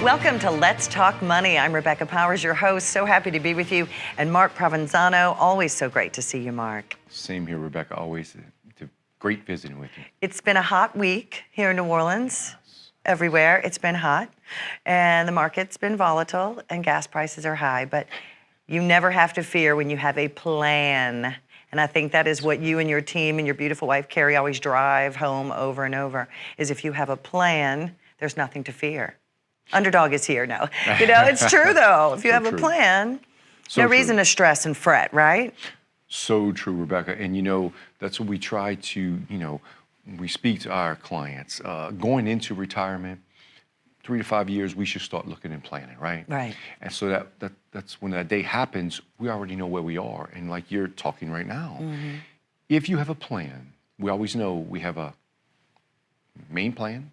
Welcome to Let's Talk Money. I'm Rebecca Powers, your host. So happy to be with you. And Mark Provenzano, always so great to see you, Mark. Same here, Rebecca. Always great visiting with you. It's been a hot week here in New Orleans. Yes. Everywhere, it's been hot. And the market's been volatile and gas prices are high. But you never have to fear when you have a plan. And I think that is what you and your team and your beautiful wife, Carrie, always drive home over and over, is if you have a plan, there's nothing to fear. Underdog is here now. You know, it's true, though. If you have a plan, no reason to stress and fret, right? So true, Rebecca. And, you know, that's what we try to, we speak to our clients. Going into retirement, 3 to 5 years, we should start looking and planning, right? Right. And so that's when that day happens, we already know where we are. And like you're talking right now, if you have a plan, we always know we have a main plan,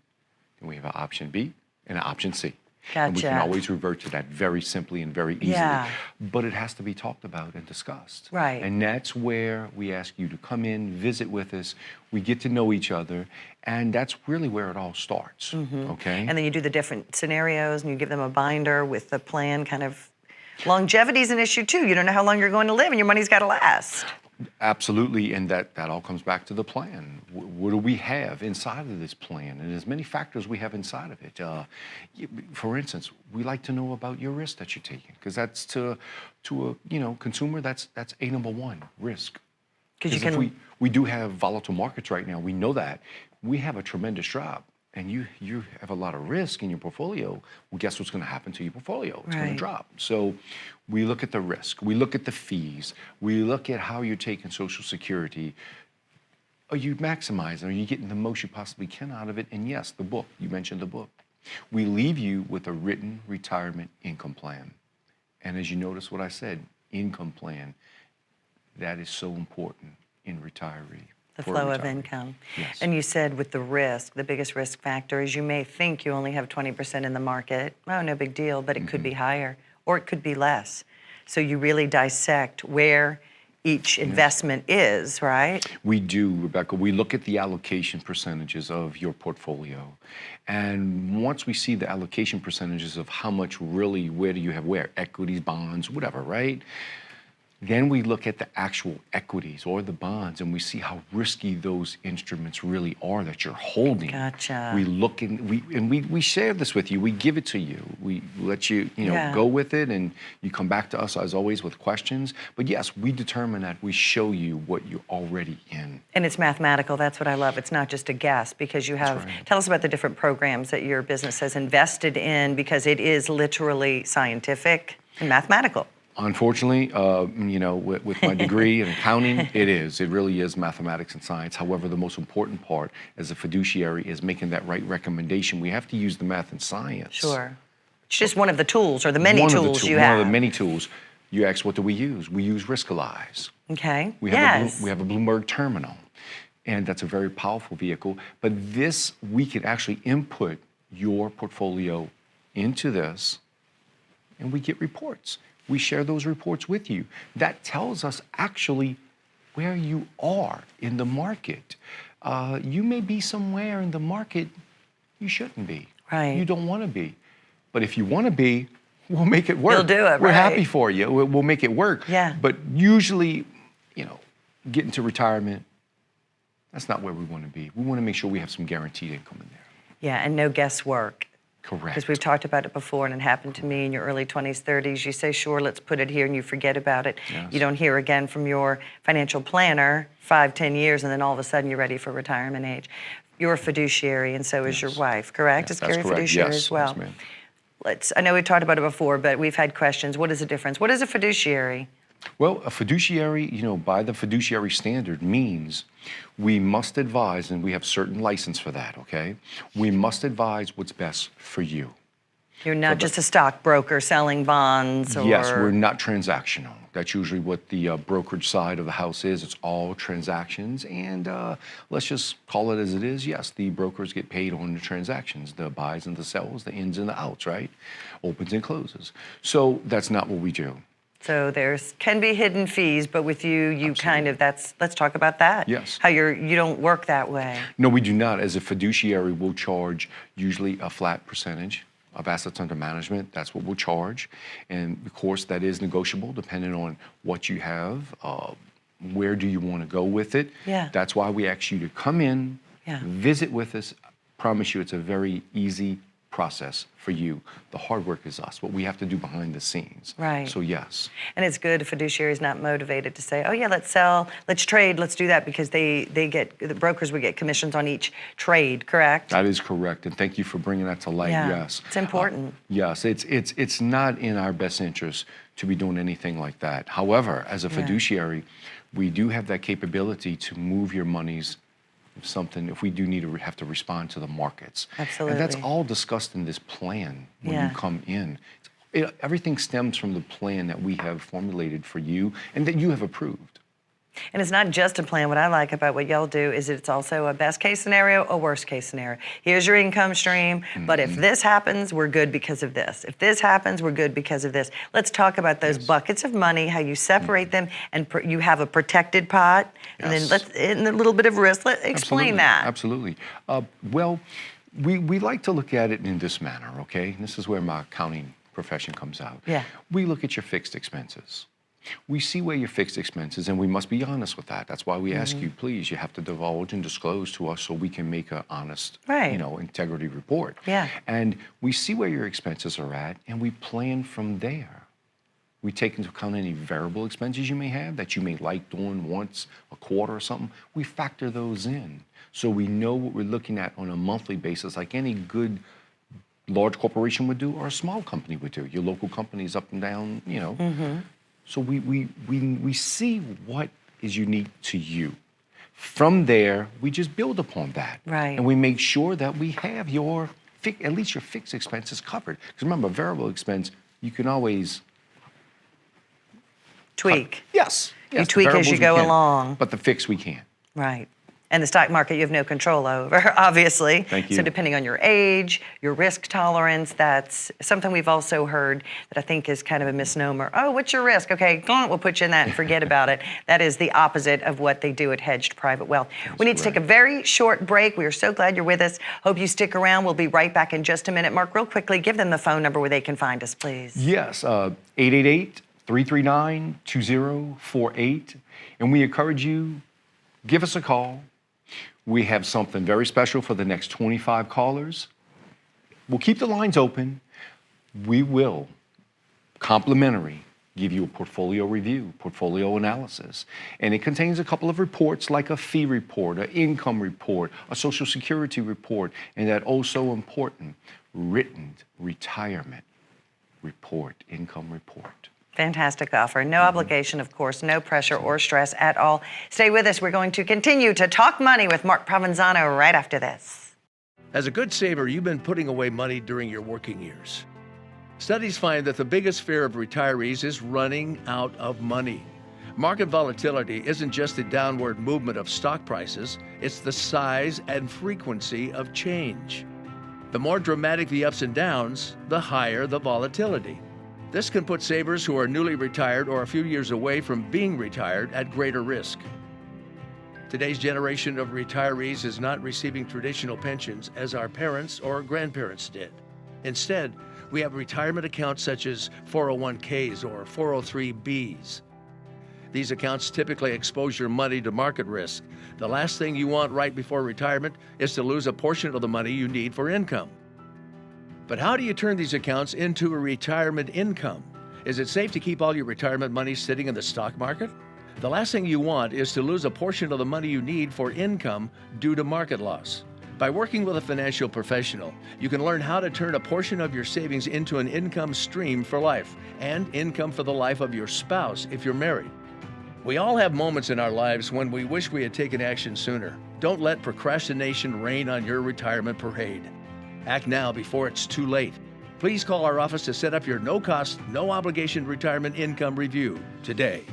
and we have an option B and an option C. Gotcha. And we can always revert to that very simply and very easily. Yeah. But it has to be talked about and discussed. Right. And that's where we ask you to come in, visit with us. We get to know each other. And that's really where it all starts, okay? And then you do the different scenarios and you give them a binder with the plan kind of. Longevity is an issue too. You don't know how long you're going to live and your money's got to last. Absolutely, and that all comes back to the plan. What do we have inside of this plan? And there's many factors we have inside of it. For instance, we like to know about your risk that you're taking, because that's to a consumer, that's a number one, risk. Because if we do have volatile markets right now, we know that. We have a tremendous drop, and you have a lot of risk in your portfolio. Well, guess what's going to happen to your portfolio? It's going to drop. So we look at the risk. We look at the fees. We look at how you're taking Social Security. Are you maximizing? Are you getting the most you possibly can out of it? And yes, the book. You mentioned the book. We leave you with a written retirement income plan. And as you notice what I said, income plan, that is so important in retiree. The flow of income. Yes. And you said with the risk, the biggest risk factor is you may think you only have 20% in the market. Oh, no big deal, but it could be higher or it could be less. So you really dissect where each investment is, right? We do, Rebecca. We look at the allocation percentages of your portfolio. And once we see the allocation percentages of how much really, where do you have where, equities, bonds, whatever, right? Then we look at the actual equities or the bonds, and we see how risky those instruments really are that you're holding. Gotcha. We look and we share this with you. We give it to you. We let you, go with it, and you come back to us as always with questions. But yes, we determine that. We show you what you're already in. And it's mathematical. That's what I love. It's not just a guess, because you have. Tell us about the different programs that your business has invested in, because it is literally scientific and mathematical. Unfortunately, with my degree in accounting, it really is mathematics and science. However, the most important part as a fiduciary is making that right recommendation. We have to use the math and science. Sure. It's just one of the tools, or the many tools you have. One of the many tools. You ask, what do we use? We use Riskalyze. Okay. We have a Bloomberg terminal, and that's a very powerful vehicle. But this, we can actually input your portfolio into this, and we get reports. We share those reports with you. That tells us actually where you are in the market. You may be somewhere in the market you shouldn't be. Right. You don't want to be. But if you want to be, we'll make it work. You'll do it, We're happy for you. We'll make it work. Yeah. But usually, getting to retirement, that's not where we want to be. We want to make sure we have some guaranteed income in there. Yeah, and no guesswork. Correct. Because we've talked about it before, and it happened to me in your early 20s, 30s. You say, sure, let's put it here, and you forget about it. Yes. You don't hear again from your financial planner 5, 10 years, and then all of a sudden you're ready for retirement age. You're a fiduciary, and so is your wife, correct? Yes, Is Carrie a fiduciary as well? Yes, ma'am. I know we've talked about it before, but we've had questions. What is the difference? What is a fiduciary? Well, a fiduciary, by the fiduciary standard means we must advise, and we have certain license for that, okay? We must advise what's best for you. You're not just a stockbroker selling bonds or... Yes, we're not transactional. That's usually what the brokerage side of the house is. It's all transactions, and let's just call it as it is. Yes, the brokers get paid on the transactions, the buys and the sells, the ins and the outs, right? Opens and closes. So that's not what we do. So can be hidden fees, but with you kind of, let's talk about that. Yes. How you don't work that way. No, we do not. As a fiduciary, we'll charge usually a flat percentage of assets under management. That's what we'll charge. And of course, that is negotiable depending on what you have. Where do you want to go with it? Yeah. That's why we ask you to come in, Yeah. visit with us. Promise you it's a very easy process for you. The hard work is us, what we have to do behind the scenes. Right. So yes. And it's good a fiduciary is not motivated to say, oh yeah, let's sell, let's trade, let's do that, because the brokers would get commissions on each trade, correct? That is correct, and thank you for bringing that to light. Yeah, Yes, it's important. Yes, it's not in our best interest to be doing anything like that. However, as a fiduciary, we do have that capability to move your monies. Something if we do need to have to respond to the markets. Absolutely. And that's all discussed in this plan when Yeah. you come in. Everything stems from the plan that we have formulated for you and that you have approved. And it's not just a plan. What I like about what y'all do is it's also a best case scenario, a worst case scenario. Here's your income stream, but if this happens, we're good because of this. If this happens, we're good because of this. Let's talk about those buckets of money, how you separate them, and you have a protected pot, and then and a little bit of risk. Explain that. Absolutely. Well, we like to look at it in this manner, okay? And this is where my accounting profession comes out. Yeah. We look at your fixed expenses. We see where your fixed expenses, and we must be honest with that. That's why we ask you, please, you have to divulge and disclose to us so we can make an honest, integrity report. Yeah. And we see where your expenses are at, and we plan from there. We take into account any variable expenses you may have that you may like doing once a quarter or something. We factor those in so we know what we're looking at on a monthly basis, like any good large corporation would do or a small company would do. Your local companies up and down, So we see what is unique to you. From there, we just build upon that. Right. And we make sure that we have at least your fixed expenses covered. Because remember, variable expense, you can always Tweak. Yes. You tweak as you go along. But the fix we can't. Right. And the stock market you have no control over, obviously. Thank you. So depending on your age, your risk tolerance, that's something we've also heard that I think is kind of a misnomer. Oh, what's your risk? Okay, we'll put you in that and forget about it. That is the opposite of what they do at Hedged Private Wealth. We need to take a very short break. We are so glad you're with us. Hope you stick around. We'll be right back in just a minute. Mark, real quickly, give them the phone number where they can find us, please. Yes, 888-339-2048. And we encourage you, give us a call. We have something very special for the next 25 callers. We'll keep the lines open. We will, complimentary, give you a portfolio review, portfolio analysis. And it contains a couple of reports like a fee report, an income report, a Social Security report, and that also important written retirement report, income report. Fantastic offer. No obligation, of course, no pressure or stress at all. Stay with us. We're going to continue to talk money with Mark Provenzano right after this. As a good saver, you've been putting away money during your working years. Studies find that the biggest fear of retirees is running out of money. Market volatility isn't just the downward movement of stock prices, it's the size and frequency of change. The more dramatic the ups and downs, the higher the volatility. This can put savers who are newly retired or a few years away from being retired at greater risk. Today's generation of retirees is not receiving traditional pensions as our parents or grandparents did. Instead, we have retirement accounts such as 401ks or 403bs. These accounts typically expose your money to market risk. The last thing you want right before retirement is to lose a portion of the money you need for income. But how do you turn these accounts into a retirement income? Is it safe to keep all your retirement money sitting in the stock market? The last thing you want is to lose a portion of the money you need for income due to market loss. By working with a financial professional, you can learn how to turn a portion of your savings into an income stream for life and income for the life of your spouse if you're married. We all have moments in our lives when we wish we had taken action sooner. Don't let procrastination reign on your retirement parade. Act now before it's too late. Please call our office to set up your no-cost, no-obligation retirement income review today.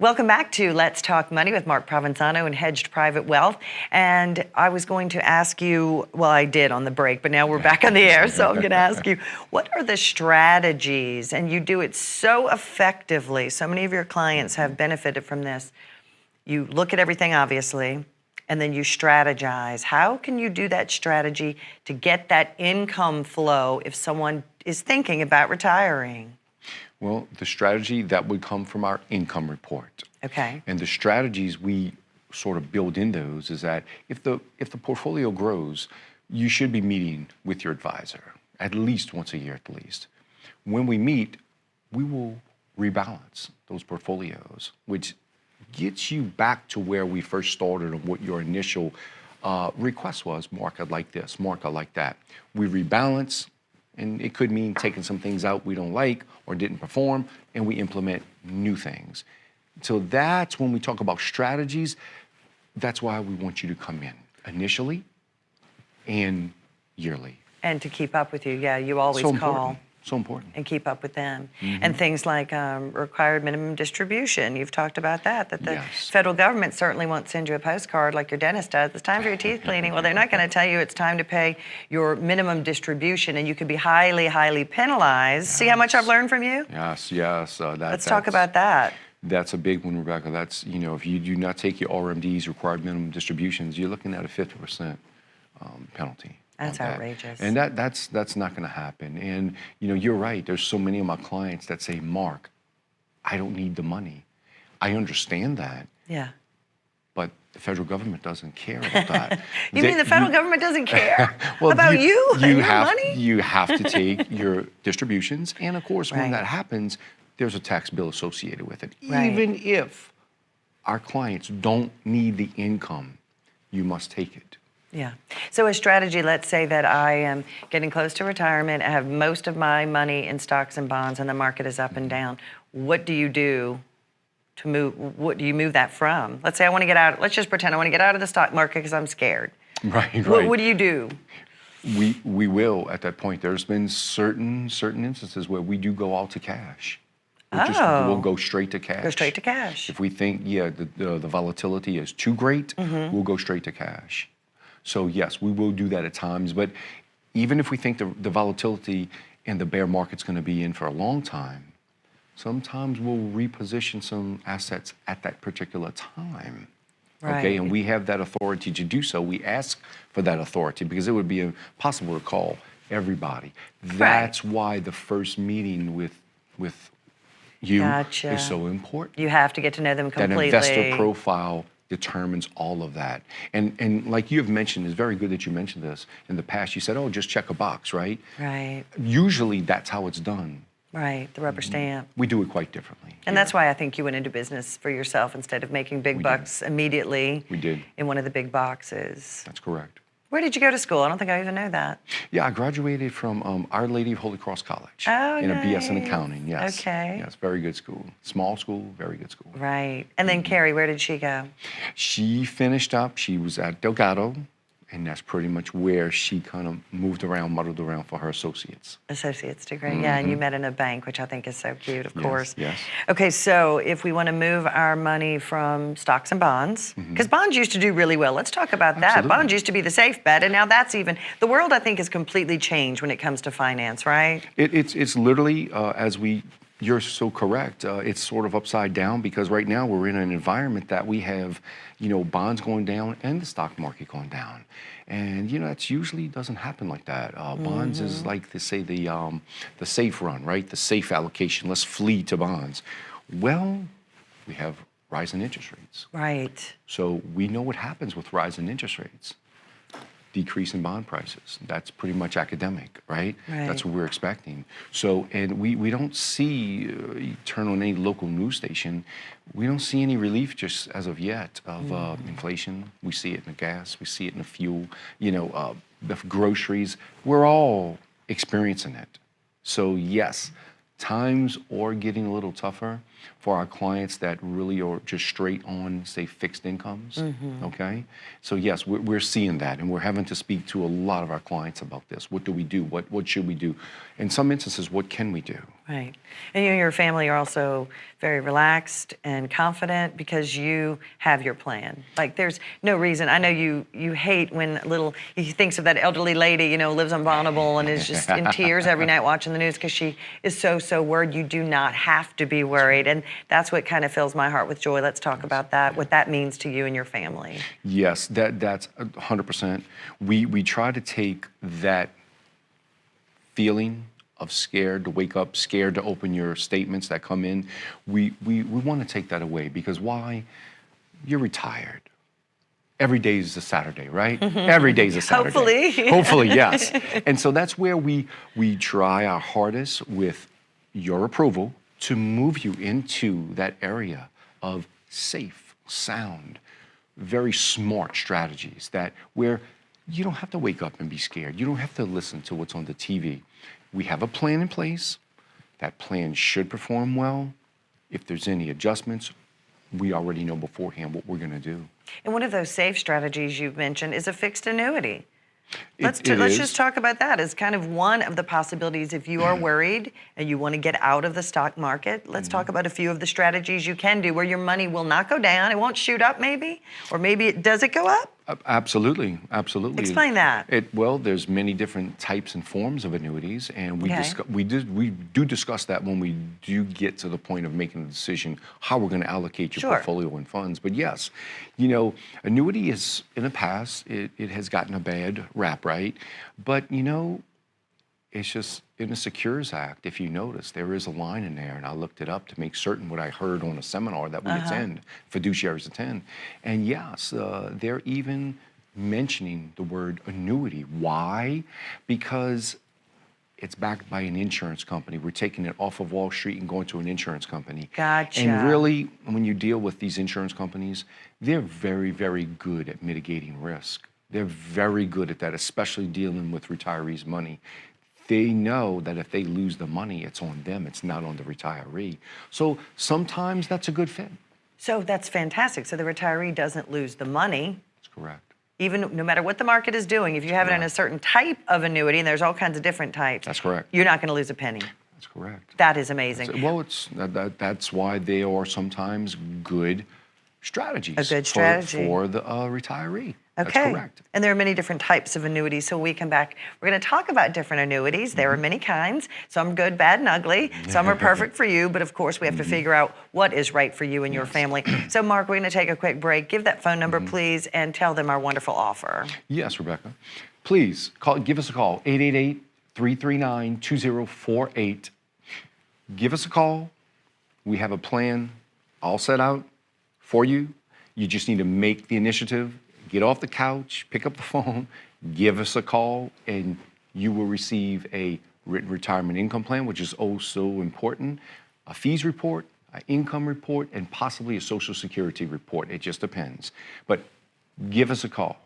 Welcome back to Let's Talk Money with Mark Provenzano and Hedged Private Wealth. And I was going to ask you, well, I did on the break, but now we're back on the air, so I'm going to ask you, what are the strategies? And you do it so effectively. So many of your clients have benefited from this. You look at everything, obviously, and then you strategize. How can you do that strategy to get that income flow if someone is thinking about retiring? Well, the strategy that would come from our income report. Okay. And the strategies we sort of build in those is that if the portfolio grows, you should be meeting with your advisor at least once a year at least. When we meet, we will rebalance those portfolios, which gets you back to where we first started and what your initial request was. Mark, I'd like this. Mark, I like that. We rebalance, and it could mean taking some things out we don't like or didn't perform, and we implement new things. So that's when we talk about strategies. That's why we want you to come in initially and yearly. And to keep up with you, yeah, you always So call. important. So important. And keep up with them. And things like required minimum distribution. You've talked about that the Yes. federal government certainly won't send you a postcard like your dentist does. It's time for your teeth cleaning. Well, they're not going to tell you it's time to pay your minimum distribution, and you could be highly, highly penalized. See how much I've learned from you? Yes. Let's talk about that. That's a big one, Rebecca. That's, if you do not take your RMDs, required minimum distributions, you're looking at a 50% penalty. That's on that. outrageous. And that's not going to happen. And you're right. There's so many of my clients that say, Mark, I don't need the money. I understand that, Yeah. but the federal government doesn't care about that. You mean the federal government doesn't care about you and your money? You have to take your distributions, and of course, when Right. that happens, there's a tax bill associated with it. Right. Even if our clients don't need the income, you must take it. Yeah. So a strategy, let's say that I am getting close to retirement, I have most of my money in stocks and bonds, and the market is up and down. What do you do to move, what do you move that from? Let's say I want to get out, let's just pretend I want to get out of the stock market because I'm scared. Right. What do you do? We will at that point. There's been certain instances where we do go all to cash. We'll go straight to cash. Go straight to cash. If we think, the volatility is too great, we'll go straight to cash. So yes, we will do that at times. But even if we think the volatility and the bear market's going to be in for a long time, sometimes we'll reposition some assets at that particular time. Okay, Right. and we have that authority to do so. We ask for that authority because it would be impossible to call everybody. That's why the first meeting with you Gotcha. is so important. You have to get to know them completely. That investor profile determines all of that. And like you have mentioned, it's very good that you mentioned this. In the past, you said, oh, just check a box, right? Right. Usually that's how it's done. Right. The rubber stamp. We do it quite differently. And that's why I think you went into business for yourself instead of making big bucks immediately We did. in one of the big boxes. That's correct. Where did you go to school? I don't think I even know that. Yeah, I graduated from Our Lady of Holy Cross College Oh, in a BS in nice. accounting. Yes. Okay. Yes, very good school. Small school, very good school. Right. And then Carrie, where did she go? She finished up. She was at Delgado, and that's pretty much where she kind of moved around, muddled around for her associates. Associate's degree. Yeah, and you met in a bank, which I think is so cute, of Yes, course. yes. Okay, so if we want to move our money from stocks and bonds, because bonds used to do really well. Let's talk about that. Absolutely. Bonds used to be the safe bet, and now that's even, the world, I think, has completely changed when it comes to finance, right? It's literally, you're so correct. It's sort of upside down because right now we're in an environment that we have, bonds going down and the stock market going down. And, that's usually doesn't happen like that. Bonds is like they say the safe run, right? The safe allocation. Let's flee to bonds. Well, we have rising interest rates. Right. So we know what happens with rising interest rates. Decrease in bond prices. That's pretty much academic, right? Right. That's what we're expecting. So, and we don't see, you turn on any local news station, we don't see any relief just as of yet of inflation. We see it in the gas, we see it in the fuel, the groceries. We're all experiencing it. So yes, times are getting a little tougher for our clients that really are just straight on, say, fixed incomes, okay? So yes, we're seeing that, and we're having to speak to a lot of our clients about this. What do we do? What should we do? In some instances, what can we do? Right. And you and your family are also very relaxed and confident because you have your plan. Like there's no reason. I know you hate when he thinks of that elderly lady, lives on Bonneville and is just in tears every night watching the news because she is so worried. You do not have to be worried. And that's what kind of fills my heart with joy. Let's talk about that, what that means to you and your family. Yes, that's 100%. We try to take that feeling of scared to wake up, scared to open your statements that come in. We want to take that away because why? You're retired. Every day is a Saturday, right? Every day is a Saturday. Hopefully. Hopefully, yes. And so that's where we try our hardest with your approval to move you into that area of safe, sound, very smart strategies where you don't have to wake up and be scared. You don't have to listen to what's on the TV. We have a plan in place. That plan should perform well. If there's any adjustments, we already know beforehand what we're going to do. And one of those safe strategies you've mentioned is a fixed annuity. Let's is. just talk about that as kind of one of the possibilities if you are worried and you want to get out of the stock market. Let's talk about a few of the strategies you can do where your money will not go down. It won't shoot up maybe, or maybe does it go up? Absolutely. Explain that. Well, there's many different types and forms of annuities, and we do discuss that when we do get to the point of making a decision how we're going to allocate your portfolio and funds. But yes, annuity is in the past it has gotten a bad rap, right? But it's just in the Secures Act, if you notice, there is a line in there, and I looked it up to make certain what I heard on a seminar that we attend, fiduciaries attend. And yes, they're even mentioning the word annuity. Why? Because it's backed by an insurance company. We're taking it off of Wall Street and going to an insurance company. Gotcha. And really, when you deal with these insurance companies, they're very, very good at mitigating risk. They're very good at that, especially dealing with retirees' money. They know that if they lose the money, it's on them. It's not on the retiree. So sometimes that's a good fit. So that's fantastic. So the retiree doesn't lose the money. That's correct. Even no matter what the market is doing, if you have it in a certain type of annuity, and there's all kinds of different types. That's correct. You're not going to lose a penny. That's correct. That is amazing. Well, that's why they are sometimes good strategies. A good strategy. For the retiree. Okay. That's correct. And there are many different types of annuities. So we come back, we're going to talk about different annuities. There are many kinds. Some good, bad, and ugly. Some are perfect for you. But of course, we have to figure out what is right for you and your family. So Mark, we're going to take a quick break. Give that phone number, please, and tell them our wonderful offer. Yes, Rebecca. Please give us a call, 888-339-2048. Give us a call. We have a plan all set out for you. You just need to make the initiative. Get off the couch, pick up the phone, give us a call, and you will receive a written retirement income plan, which is oh so important, a fees report, an income report, and possibly a Social Security report. It just depends. But give us a call.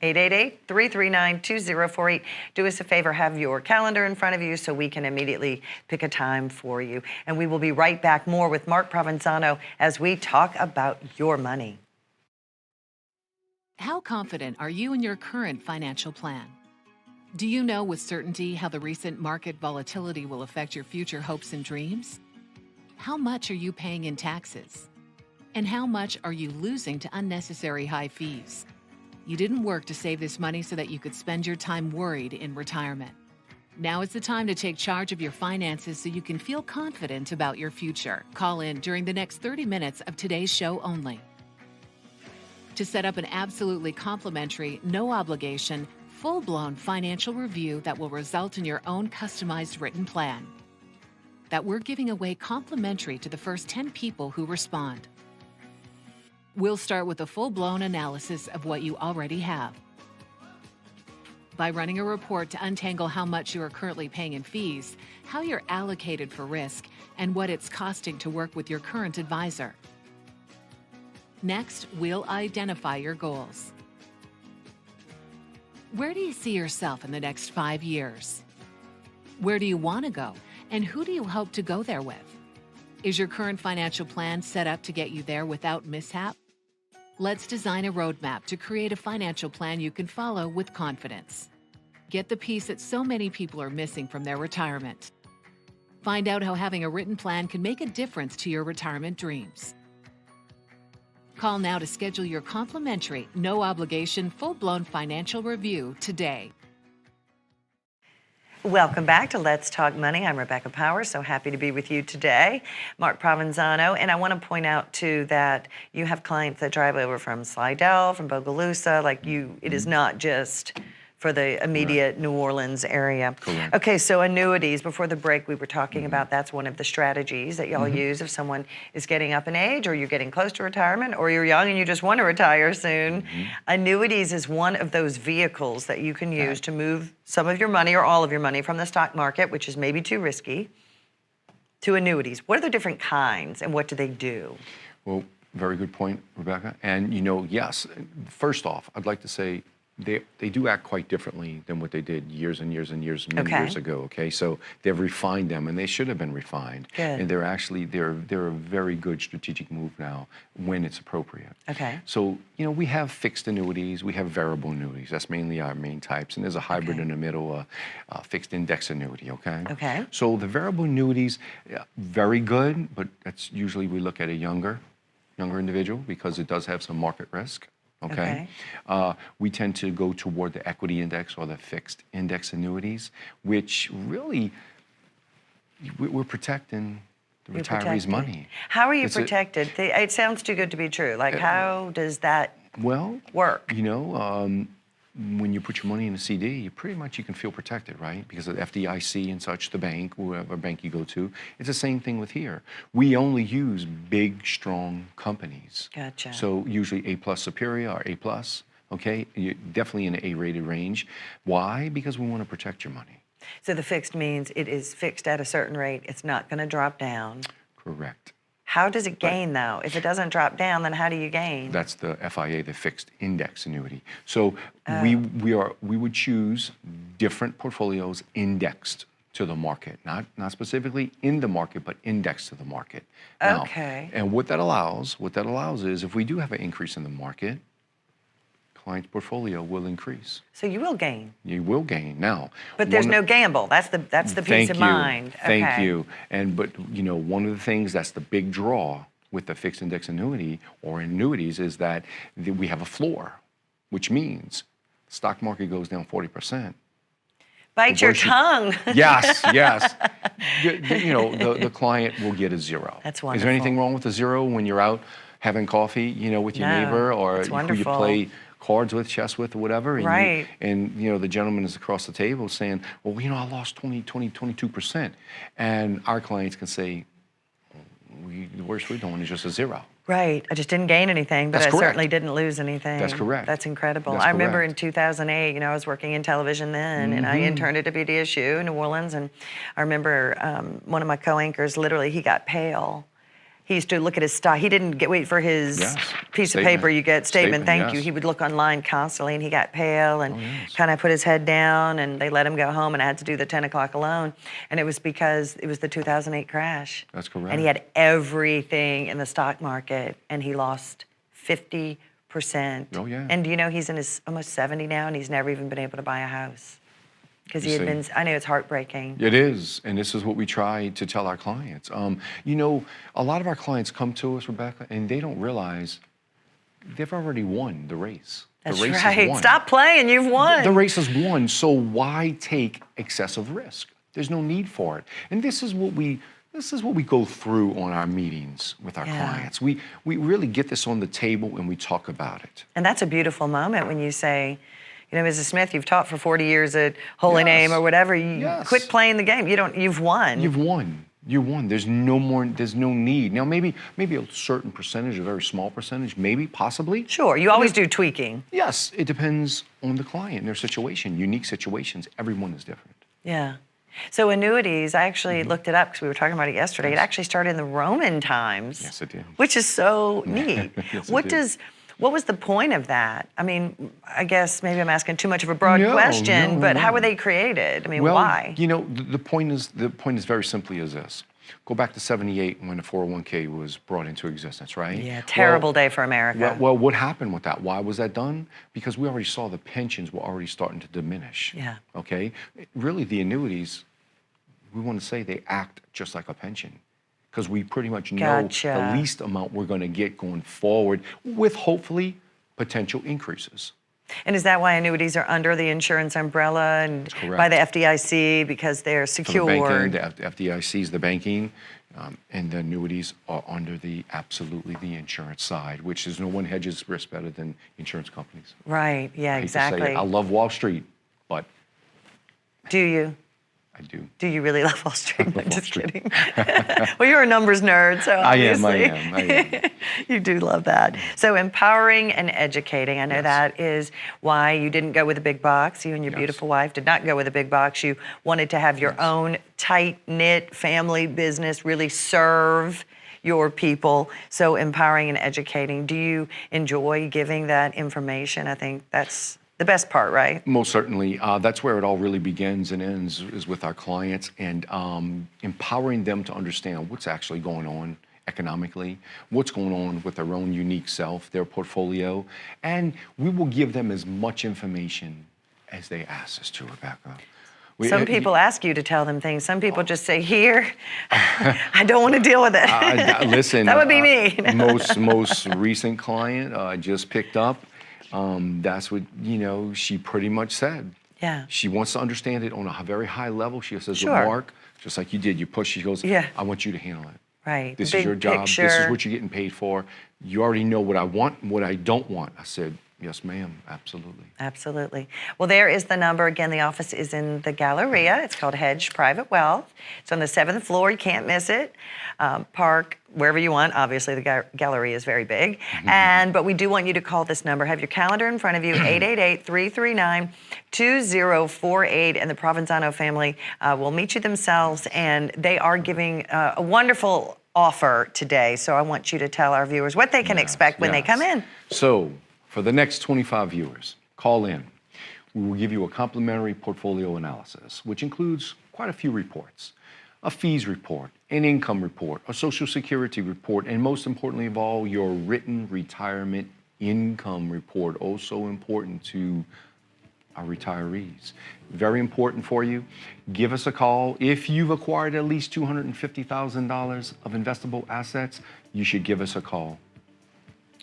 888-339-2048. Do us a favor, have your calendar in front of you so we can immediately pick a time for you. And we will be right back more with Mark Provenzano as we talk about your money. How confident are you in your current financial plan? Do you know with certainty how the recent market volatility will affect your future hopes and dreams? How much are you paying in taxes? And how much are you losing to unnecessary high fees? You didn't work to save this money so that you could spend your time worried in retirement. Now is the time to take charge of your finances so you can feel confident about your future. Call in during the next 30 minutes of today's show only to set up an absolutely complimentary, no obligation, full-blown financial review that will result in your own customized written plan that we're giving away complimentary to the first 10 people who respond. We'll start with a full-blown analysis of what you already have. By running a report to untangle how much you are currently paying in fees, how you're allocated for risk, and what it's costing to work with your current advisor. Next, we'll identify your goals. Where do you see yourself in the next 5 years? Where do you want to go, and who do you hope to go there with? Is your current financial plan set up to get you there without mishap? Let's design a roadmap to create a financial plan you can follow with confidence. Get the piece that so many people are missing from their retirement. Find out how having a written plan can make a difference to your retirement dreams. Call now to schedule your complimentary, no obligation, full-blown financial review today. Welcome back to Let's Talk Money. I'm Rebecca Powers, so happy to be with you today. Mark Provenzano, and I want to point out too that you have clients that drive over from Slidell, from Bogalusa, it is not just for the immediate New Orleans area. Correct. Okay, so annuities, before the break we were talking about that's one of the strategies that y'all use if someone is getting up in age or you're getting close to retirement or you're young and you just want to retire soon. Annuities is one of those vehicles that you can use to move some of your money or all of your money from the stock market, which is maybe too risky, to annuities. What are the different kinds and what do they do? Well, very good point, Rebecca. And yes, first off, I'd like to say they do act quite differently than what they did years and years and years, many years ago. Okay, so they've refined them, and they should have been refined. Good. And they're a very good strategic move now when it's appropriate. Okay. So we have fixed annuities, we have variable annuities. That's mainly our main types, and there's a hybrid in the middle, fixed index annuity. Okay. Okay. So the variable annuities, very good, but that's usually we look at a younger individual because it does have some market risk. Okay. We tend to go toward the equity index or the fixed index annuities, which really we're protecting the You're retirees' protected. money. How are you It's a- protected? It sounds too good to be true. How does that Well, work? When you put your money in a CD, you can feel protected, right? Because of the FDIC and such, the bank, whoever bank you go to, it's the same thing with here. We only use big, strong companies. Gotcha. So usually A+ Superior or A+, okay? You're definitely in the A-rated range. Why? Because we want to protect your money. So the fixed means it is fixed at a certain rate. It's not going to drop down. Correct. How does it gain, though? If it doesn't drop down, then how do you gain? That's the FIA, the fixed index annuity. So we would choose different portfolios indexed to the market, not specifically in the market, but indexed to the market. Now, Okay. And what that allows is if we do have an increase in the market, client's portfolio will increase. So you will gain. You will gain now. But there's no gamble. That's the peace Thank of you. mind. Thank Okay. you. But one of the things that's the big draw with the fixed index annuity or annuities is that we have a floor, which means the stock market goes down 40%. Bite your worse you- tongue. Yes. The client will get a zero. That's Is wonderful. there anything wrong with a zero when you're out having coffee, with your No, neighbor or it's who you wonderful. play cards with, chess with, or whatever? And Right. the gentleman is across the table saying, well, I lost 22%. And our clients can say, the worst we're doing is just a zero. Right. I just didn't gain anything, but That's I correct. certainly didn't lose anything. That's correct. That's incredible. That's I remember correct. in 2008, I was working in television then, and I interned at WDSU in New Orleans, and I remember one of my co-anchors, literally, he got pale. He used to look at his stock. He didn't wait for his Yes. piece Statement. of paper. You get statement, thank you. Yes. He would look online constantly, and he got pale and yes. kind of put his head down, and they let him go home, and I had to do the 10 o'clock alone. And it was because it was the 2008 crash. That's correct. And he had everything in the stock market, and he lost 50%. Oh, yeah. And he's in his almost 70 now, and he's never even been able to buy a house. Because he You had see. been, I know it's heartbreaking. It is, and this is what we try to tell our clients. A lot of our clients come to us, Rebecca, and they don't realize they've already won the race. That's the race is right. won. Stop playing, you've won. The race is won, so why take excessive risk? There's no need for it. And this is what we go through on our meetings with our Yeah. clients. We really get this on the table and we talk about it. And that's a beautiful moment when you say, Mrs. Smith, you've taught for 40 years at Holy Yes. Name or whatever. You Yes. quit playing the game. You've won. You've won. You won. There's no need. Now maybe a certain percentage, a very small percentage, maybe, possibly. Sure, you always do tweaking. Yes, it depends on the client, their situation, unique situations. Everyone is different. Yeah. So annuities, I actually looked it up because we were talking about it yesterday. Yes. It actually started in the Roman times. Yes, it did. Which is so neat. Yes, it did. What was the point of that? I mean, I guess maybe I'm asking too much of a broad No, question, no, but how no. were they created? I mean, Well, why? the point is very simply is this. Go back to 78 when the 401k was brought into existence, right? Yeah, terrible day for America. Well, what happened with that? Why was that done? Because we already saw the pensions were already starting to diminish. Yeah. Okay? Really, the annuities, we want to say they act just like a pension, because we pretty much know Gotcha. the least amount we're going to get going forward, with hopefully potential increases. And is that why annuities are under the insurance umbrella and correct. by the FDIC, because they're For the secured? banking, the FDIC is the banking, and the annuities are under absolutely the insurance side, which is no one hedges risk better than insurance companies. Right, yeah, I hate to say it. exactly. I love Wall Street, but Do you? I do. Do you really love Wall Street? love I'm Wall just Street. kidding. Well, you're a numbers nerd, so I am. obviously you do love that. So empowering and educating. I know Yes. that is why you didn't go with a big box. You and your Yes. beautiful wife did not go with a big box. You wanted to have your own tight-knit family business, really serve your people. So empowering and educating. Do you enjoy giving that information? I think that's the best part, right? Most certainly. That's where it all really begins and ends, is with our clients, and empowering them to understand what's actually going on economically, what's going on with their own unique self, their portfolio, and we will give them as much information as they ask us to, Rebecca. Some people ask you to tell them things. Some people just say, here, I don't want to deal with it. Listen, That would be me. most recent client I just picked up. That's what she pretty much said. Yeah. She wants to understand it on a very high level. She says, Sure. Mark, just like you did, you push. She goes, Yeah. I want you to handle it. Right. This Big is your job. This picture. is what you're getting paid for. You already know what I want and what I don't want. I said, yes, ma'am, absolutely. Absolutely. Well, there is the number. Again, the office is in the Galleria. It's called Hedge Private Wealth. It's on the 7th floor. You can't miss it. Park wherever you want. Obviously, the Galleria is very big. But we do want you to call this number. Have your calendar in front of you, 888-339-2048. And the Provenzano family will meet you themselves. And they are giving a wonderful offer today. So I want you to tell our viewers what they can expect when they come in. So, for the next 25 viewers, call in. We will give you a complimentary portfolio analysis, which includes quite a few reports. A fees report, an income report, a Social Security report, and most importantly of all, your written retirement income report, also important to our retirees. Very important for you. Give us a call. If you've acquired at least $250,000 of investable assets, you should give us a call.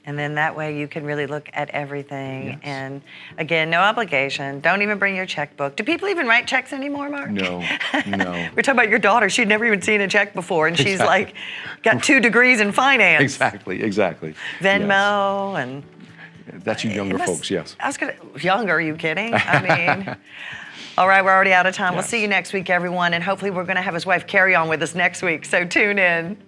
And then that way you can really look at everything. Yes. And again, no obligation. Don't even bring your checkbook. Do people even write checks anymore, Mark? No. We're talking about your daughter. She'd never even seen a check before, and she's like got 2 degrees in finance. Exactly. Venmo and. Yes. That's you younger folks, yes. I was younger, are you kidding? I mean, all right, we're already out of time. We'll Yes. see you next week, everyone. And hopefully we're going to have his wife Carrie on with us next week. So tune in.